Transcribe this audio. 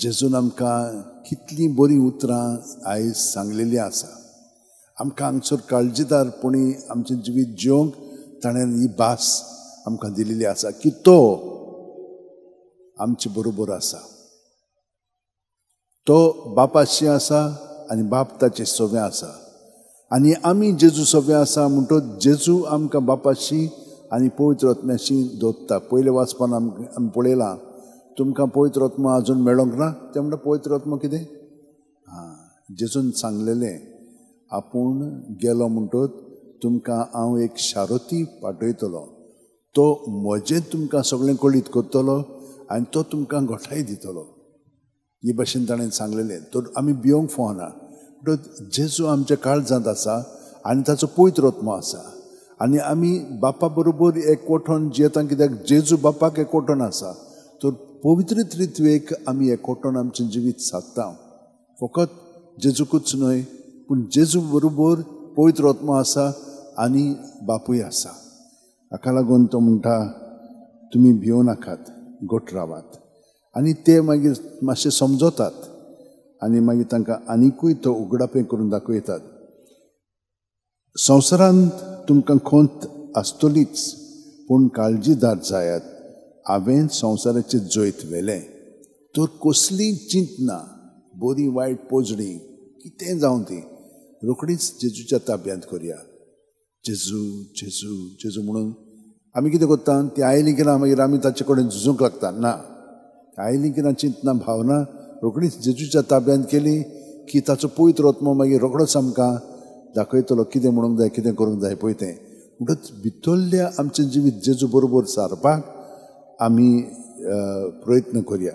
जेजून आमकां कितलीं बरीं उतरां आयज सांगलेलीं आसा. आमकां हांगसर काळजीदारपणी आमचें जिवीत जिवंक ताणें ही भास आमकां दिलेली आसा की तो आमचे बरोबर आसा. तो बापाशी आसा आनी बाप ताचे सोबे आसा आनी आमी जेजू सोबे आसा म्हणटच जेजू आमकां बापाशी आनी पवित्र आत्म्याशी दोत्ता. पयले वाचपान आमी पळयलां तुमकां पवित्र आत्मा आजून मेळोंक ना. तें म्हणटा पवित्र आत्मा कितें? जेजून सांगलेलें आपूण गेलो म्हणटच तुमकां हांव एक शारोती पाठयतलो. तो म्हजें तुमकां सगळें कळीत करतलो आनी तो तुमकां घोटाय दितलो. हे भाशेन ताणें सांगलेलें. तर आमी भिवंक फावना. जेजू आमच्या काळजांत आसा आनी ताचो पवित्र आत्मा आसा आनी आमी बापा बरोबर एकवटून जियेता. कित्याक जेजू बापाक एकवटून आसा. तर पवित्र त्रित्वेक आमी एकवटून आमचें जिवीत सादता. फकत जेजूकूच न्हय पूण जेजू बरोबर पवित्र आत्मा आसा आनी बापूय आसा. हाका लागून तो म्हणटा तुमी भिवू नाकात, घट रावात. आनी ते मागीर मातशें समजतात आनी मागीर तांकां आनिकूय तो उगडापें करून दाखयतात. संवसारांत तुमकां खोंत आसतलीच पूण काळजीदार जायात. हांवें संवसाराचें जैत व्हेलें. तर कसलीय चिंत ना, बरी वायट पोजडी कितें जावं ती रोखडीच जेजूच्या ताब्यांत करया. जेजू जेजू जेजू म्हणून आमी कितें करता? ती आयली किना मागीर आमी ताचे कडेन झुजूंक लागता. ना, आयली किना चिंतना भावना रोखडीच जेजूच्या ताब्यांत केली की ताचो पवित्र आत्मा मागीर रोखडोच आमकां दाखयतलो कितें म्हणूंक जाय, कितें करूंक जाय पळय तें. म्हणटच भितरल्या आमचें जिवीत जेजू बरोबर सारपाक आमी प्रयत्न करया.